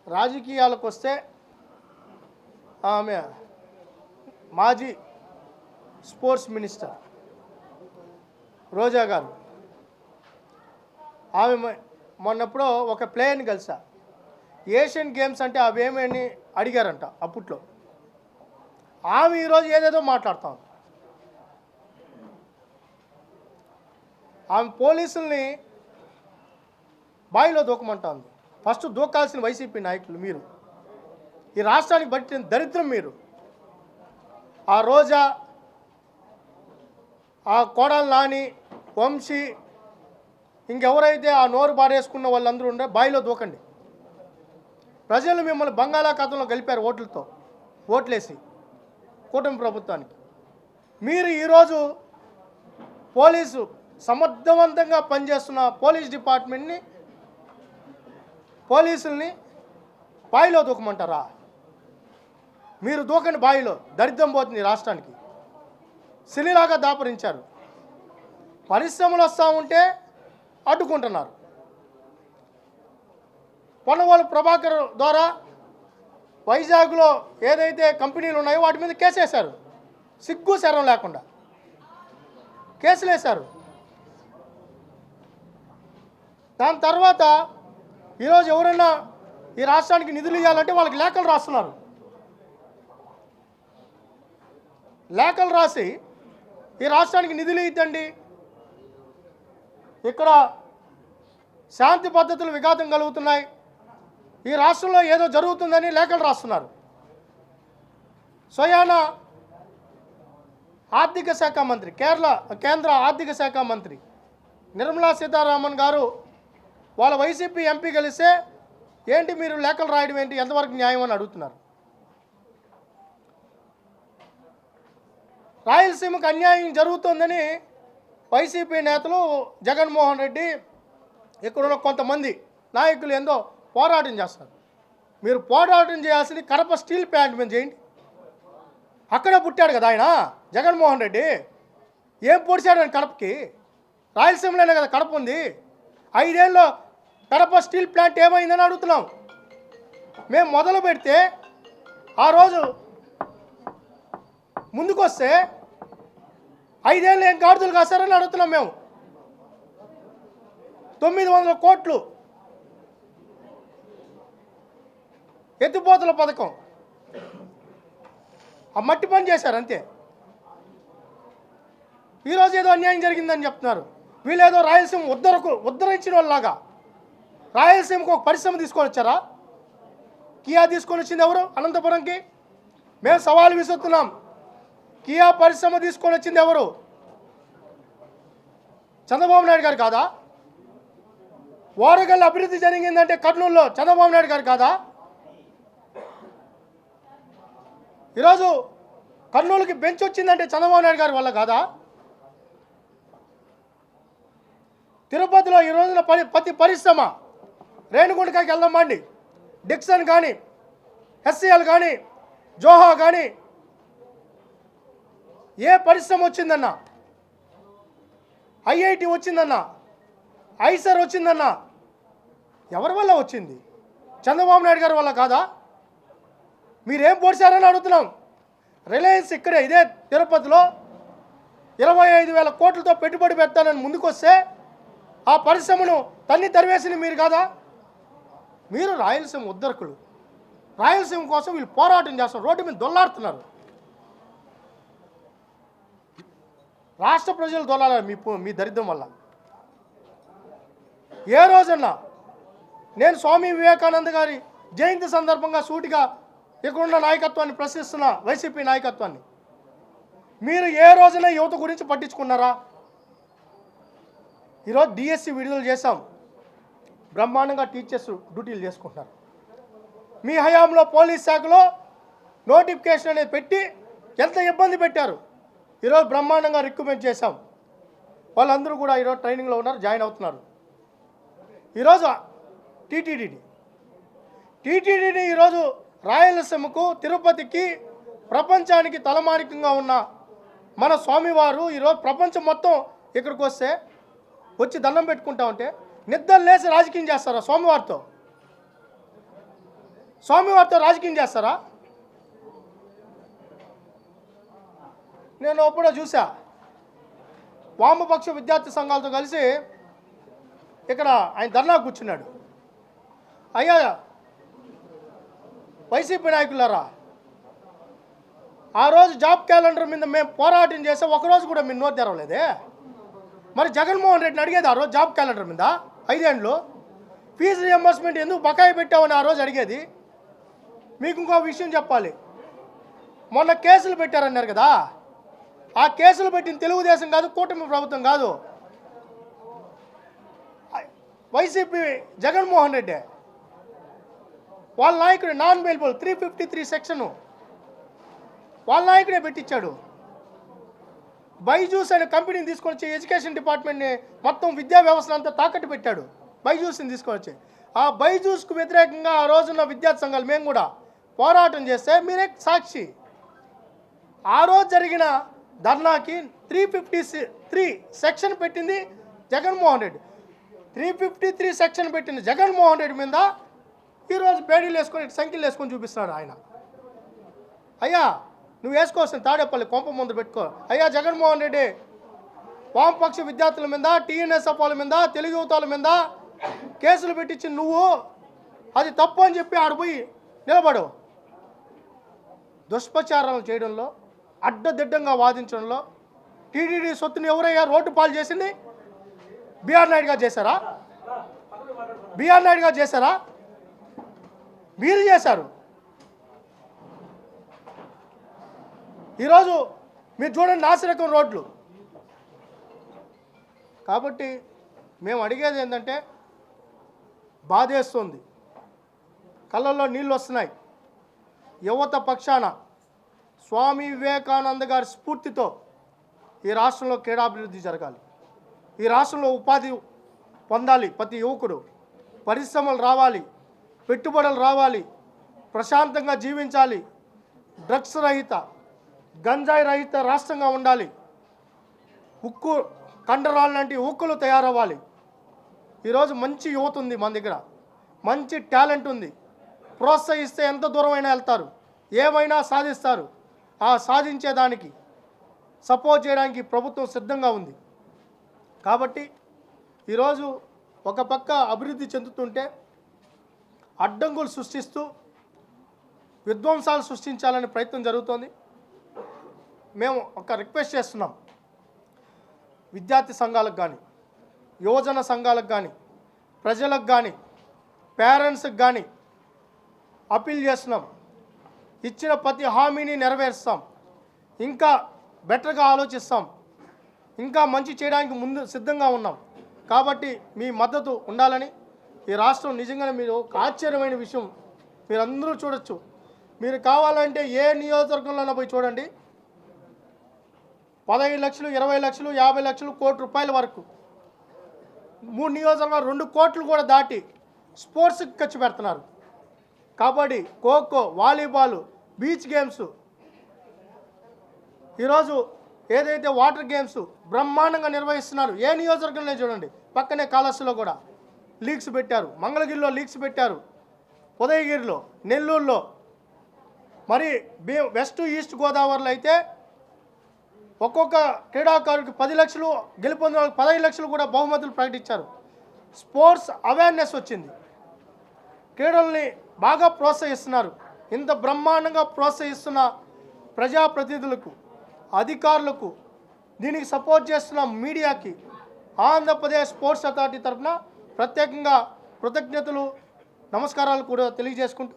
రాజకీయాలకు వస్తే ఆమె మాజీ స్పోర్ట్స్ మినిస్టర్ రోజా గారు, ఆమె మొన్నప్పుడు ఒక ప్లేయర్ని కలిసా. ఏషియన్ గేమ్స్ అంటే అవేమని అడిగారంట అప్పట్లో. ఆమె ఈరోజు ఏదేదో మాట్లాడుతాం. ఆమె పోలీసుల్ని బావిలో దూకమంటుంది. ఫస్ట్ దూకాల్సిన వైసీపీ నాయకులు మీరు. ఈ రాష్ట్రానికి పట్టిన దరిద్రం మీరు. ఆ రోజా, ఆ కోడలు నాని, వంశీ, ఇంకెవరైతే ఆ నోరు బారేసుకున్న వాళ్ళందరూ ఉండే బావిలో దూకండి. ప్రజలు మిమ్మల్ని బంగాళాఖాతంలో గెలిపారు ఓట్లతో, ఓట్లేసి కూటమి ప్రభుత్వానికి. మీరు ఈరోజు పోలీసు సమర్థవంతంగా పనిచేస్తున్న పోలీస్ డిపార్ట్మెంట్ని, పోలీసుల్ని బావిలో దూకమంటారా? మీరు దూకండి బావిలో, దరిద్రం పోతుంది రాష్ట్రానికి. సిలిలాగా దాపరించారు. పరిశ్రమలు వస్తూ ఉంటే అడ్డుకుంటున్నారు. పొన్నవాళ్ళు ప్రభాకర్ ద్వారా వైజాగ్లో ఏదైతే కంపెనీలు ఉన్నాయో వాటి మీద కేసేశారు. సిగ్గు శరం లేకుండా కేసులు వేశారు. దాని తర్వాత ఈరోజు ఎవరైనా ఈ రాష్ట్రానికి నిధులు ఇవ్వాలంటే వాళ్ళకి లేఖలు రాస్తున్నారు. లేఖలు రాసి ఈ రాష్ట్రానికి నిధులు ఇద్దండి, ఇక్కడ శాంతి పద్ధతులు విఘాతం కలుగుతున్నాయి, ఈ రాష్ట్రంలో ఏదో జరుగుతుందని లేఖలు రాస్తున్నారు. స్వయాన ఆర్థిక శాఖ మంత్రి, కేంద్ర ఆర్థిక శాఖ మంత్రి నిర్మలా సీతారామన్ గారు వాళ్ళ వైసీపీ ఎంపీ కలిస్తే ఏంటి మీరు లేఖలు రాయడం ఏంటి, ఎంతవరకు న్యాయం అని అడుగుతున్నారు. రాయలసీమకు అన్యాయం జరుగుతుందని వైసీపీ నేతలు జగన్మోహన్ రెడ్డి, ఇక్కడున్న కొంతమంది నాయకులు ఏందో పోరాటం చేస్తారు. మీరు పోరాటం చేయాల్సింది కడప స్టీల్ ప్లాంట్ మీద చేయండి. అక్కడే పుట్టాడు కదా ఆయన జగన్మోహన్ రెడ్డి. ఏం పొడిచాడు ఆయన కడపకి? రాయలసీమలోనే కదా కడప ఉంది. 5 ఏళ్ళలో కడప స్టీల్ ప్లాంట్ ఏమైందని అడుగుతున్నాం. మేము మొదలు పెడితే ఆ రోజు ముందుకొస్తే 5 ఏళ్ళు ఏం గాడుదలు కాస్తారని అడుగుతున్నాం మేము. 900 కోట్లు ఎత్తిపోతల పథకం, ఆ మట్టి పని చేశారు అంతే. ఈరోజు ఏదో అన్యాయం జరిగిందని చెప్తున్నారు. వీళ్ళేదో రాయలసీమ ఉద్ధరించిన వాళ్ళలాగా రాయలసీమకు ఒక పరిశ్రమ తీసుకొని వచ్చారా? కియా తీసుకొని వచ్చింది ఎవరు? అనంతపురంకి. మేము సవాలు విసురుతున్నాం, కియా పరిశ్రమ తీసుకొని వచ్చింది ఎవరు? చంద్రబాబు నాయుడు గారు కాదా? ఓరగల్లు అభివృద్ధి జరిగిందంటే కర్నూలులో చంద్రబాబు నాయుడు గారు కాదా? ఈరోజు కర్నూలుకి బెంచ్ వచ్చిందంటే చంద్రబాబు నాయుడు గారి వల్ల కాదా? తిరుపతిలో ఈ రోజున ప్రతి పరిశ్రమ, రేణుగుంటకాయకి వెళ్దామండి, డిక్సన్ కానీ, హెచ్సిఎల్ కానీ, జోహా కానీ, ఏ పరిశ్రమ వచ్చిందన్నా, ఐఐటి వచ్చిందన్నా, ఐసర్ వచ్చిందన్నా, ఎవరి వల్ల వచ్చింది? చంద్రబాబు నాయుడు గారి వల్ల కాదా? మీరేం పొడిచారని అడుగుతున్నాం. రిలయన్స్ ఇక్కడే ఇదే తిరుపతిలో 25,000 కోట్లతో పెట్టుబడి పెడతానని ముందుకొస్తే ఆ పరిశ్రమను తరివేసింది మీరు కాదా? మీరు రాయలసీమ ఉద్ధరకులు. రాయలసీమ కోసం వీళ్ళు పోరాటం చేస్తున్నారు, రోడ్డు మీద దొల్లాడుతున్నారు. రాష్ట్ర ప్రజలు దొల్లాలి మీ దరిద్రం వల్ల. ఏ రోజన్నా నేను స్వామి వివేకానంద గారి జయంతి సందర్భంగా సూటిగా ఇక్కడున్న నాయకత్వాన్ని ప్రశ్నిస్తున్న వైసీపీ నాయకత్వాన్ని, మీరు ఏ రోజున యువత గురించి పట్టించుకున్నారా? ఈరోజు డిఎస్సి విడుదల చేశాం, బ్రహ్మాండంగా టీచర్స్ డ్యూటీలు చేసుకుంటున్నారు. మీ హయాంలో పోలీస్ శాఖలో నోటిఫికేషన్ అనేది పెట్టి ఎంత ఇబ్బంది పెట్టారు. ఈరోజు బ్రహ్మాండంగా రిక్రూట్మెంట్ చేశాం. వాళ్ళందరూ కూడా ఈరోజు ట్రైనింగ్లో ఉన్నారు, జాయిన్ అవుతున్నారు. ఈరోజు టీటీడీని ఈరోజు రాయలసీమకు, తిరుపతికి, ప్రపంచానికి తలమానికంగా ఉన్న మన స్వామివారు ఈరోజు ప్రపంచం మొత్తం ఇక్కడికి వచ్చి దండం పెట్టుకుంటా ఉంటే నిద్ర లేసి రాజకీయం చేస్తారా స్వామివారితో? స్వామివారితో రాజకీయం చేస్తారా? నేను ఎప్పుడో చూసా, వామపక్ష విద్యార్థి సంఘాలతో కలిసి ఇక్కడ ఆయన ధర్నా కూర్చున్నాడు. అయ్యా వైసీపీ నాయకులారా, ఆ రోజు జాబ్ క్యాలెండర్ మీద మేము పోరాటం చేస్తే ఒకరోజు కూడా మీరు నోరు తెరవలేదే. మరి జగన్మోహన్ రెడ్డిని అడిగేది ఆ రోజు జాబ్ క్యాలెండర్ మీద 5 ఏళ్ళు ఫీజు రియంబర్స్మెంట్ ఎందుకు బకాయి పెట్టామని ఆ రోజు అడిగేది. మీకు ఇంకో విషయం చెప్పాలి, మొన్న కేసులు పెట్టారన్నారు కదా, ఆ కేసులు పెట్టిన తెలుగుదేశం కాదు, కూటమి ప్రభుత్వం కాదు, వైసీపీ జగన్మోహన్ రెడ్డి. వాళ్ళ నాయకుడు నాన్ బెయిలబుల్ 353 సెక్షను వాళ్ళ నాయకుడే పెట్టించాడు. బైజూస్ అనే కంపెనీని తీసుకొని వచ్చి ఎడ్యుకేషన్ డిపార్ట్మెంట్ని మొత్తం విద్యా వ్యవస్థ అంతా తాకట్టు పెట్టాడు. బైజూస్ని తీసుకొని వచ్చి ఆ బైజూస్కు వ్యతిరేకంగా ఆ రోజున్న విద్యార్థి సంఘాలు మేము కూడా పోరాటం చేస్తే మీరే సాక్షి. ఆ రోజు జరిగిన ధర్నాకి 353 సెక్షన్ పెట్టింది జగన్మోహన్ రెడ్డి. 353 సెక్షన్ పెట్టింది జగన్మోహన్ రెడ్డి మీద ఈరోజు బేడీలు వేసుకొని సంఖ్యలు వేసుకొని చూపిస్తున్నాడు ఆయన. అయ్యా నువ్వు వేసుకోవాల్సిన తాడేపల్లి కొంప ముందు పెట్టుకో. అయ్యా జగన్మోహన్ రెడ్డి, వామపక్ష విద్యార్థుల మీద, టీఎన్ఎస్ఎఫ్ వాళ్ళ మీద, తెలుగు యువతల మీద కేసులు పెట్టించి నువ్వు అది తప్పు అని చెప్పి ఆడిపోయి నిలబడు. దుష్ప్రచారాలు చేయడంలో, అడ్డదిడ్డంగా వాదించడంలో టీడీడీ సొత్తుని ఎవరయ్యా రోడ్డు పాలు చేసింది? బిఆర్ నాయుడు గారు చేశారా? బిఆర్ నాయుడు గారు చేశారా? మీరు చేశారు. ఈరోజు మీరు చూడండి నాసిరకం రోడ్లు. కాబట్టి మేము అడిగేది ఏంటంటే, బాధేస్తుంది, కళ్ళల్లో నీళ్ళు వస్తున్నాయి. యువత పక్షాన స్వామి వివేకానంద గారి స్ఫూర్తితో ఈ రాష్ట్రంలో క్రీడాభివృద్ధి జరగాలి, ఈ రాష్ట్రంలో ఉపాధి పొందాలి ప్రతి యువకుడు, పరిశ్రమలు రావాలి, పెట్టుబడులు రావాలి, ప్రశాంతంగా జీవించాలి, డ్రగ్స్ రహిత, గంజాయి రహిత రాష్ట్రంగా ఉండాలి, ఉక్కు కండరాలు లాంటి ఉక్కులు తయారవ్వాలి. ఈరోజు మంచి యువత ఉంది మన దగ్గర, మంచి టాలెంట్ ఉంది. ప్రోత్సహిస్తే ఎంత దూరమైనా వెళ్తారు, ఏమైనా సాధిస్తారు. ఆ సాధించేదానికి సపోర్ట్ చేయడానికి ప్రభుత్వం సిద్ధంగా ఉంది. కాబట్టి ఈరోజు ఒక పక్క అభివృద్ధి చెందుతుంటే అడ్డంకులు సృష్టిస్తూ విధ్వంసాలు సృష్టించాలనే ప్రయత్నం జరుగుతోంది. మేము ఒక రిక్వెస్ట్ చేస్తున్నాం, విద్యార్థి సంఘాలకు కానీ, యువజన సంఘాలకు కానీ, ప్రజలకు కానీ, పేరెంట్స్కి కానీ అప్పీల్ చేస్తున్నాం. ఇచ్చిన ప్రతి హామీని నెరవేరుస్తాం, ఇంకా బెటర్గా ఆలోచిస్తాం, ఇంకా మంచి చేయడానికి ముందు సిద్ధంగా ఉన్నాం. కాబట్టి మీ మద్దతు ఉండాలని. ఈ రాష్ట్రం నిజంగానే మీరు ఒక ఆశ్చర్యమైన విషయం మీరందరూ చూడొచ్చు. మీరు కావాలంటే ఏ నియోజకవర్గంలోనో పోయి చూడండి, 15 లక్షలు, 20 లక్షలు, 50 లక్షలు, ₹1,00,00,000 వరకు 3 నియోజకవర్గాలు 2 కోట్లు కూడా దాటి స్పోర్ట్స్కి ఖర్చు పెడుతున్నారు. Kabaddi, kho kho, volleyball, beach games, ఈరోజు ఏదైతే వాటర్ గేమ్స్ బ్రహ్మాండంగా నిర్వహిస్తున్నారు. ఏ నియోజకవర్గంలో చూడండి, పక్కనే కాళహస్తిలో కూడా లీగ్స్ పెట్టారు, మంగళగిరిలో లీగ్స్ పెట్టారు, ఉదయగిరిలో, నెల్లూరులో, మరి వెస్ట్ ఈస్ట్ గోదావరిలో అయితే ఒక్కొక్క క్రీడాకారుడికి 10 లక్షలు, గెలుపొందిన వాళ్ళకి 15 లక్షలు కూడా బహుమతులు ప్రకటించారు. స్పోర్ట్స్ అవేర్నెస్ వచ్చింది, క్రీడల్ని బాగా ప్రోత్సహిస్తున్నారు. ఇంత బ్రహ్మాండంగా ప్రోత్సహిస్తున్న ప్రజాప్రతినిధులకు, అధికారులకు, దీనికి సపోర్ట్ చేస్తున్న మీడియాకి ఆంధ్రప్రదేశ్ స్పోర్ట్స్ అథారిటీ తరఫున ప్రత్యేకంగా కృతజ్ఞతలు, నమస్కారాలు కూడా తెలియజేసుకుంటూ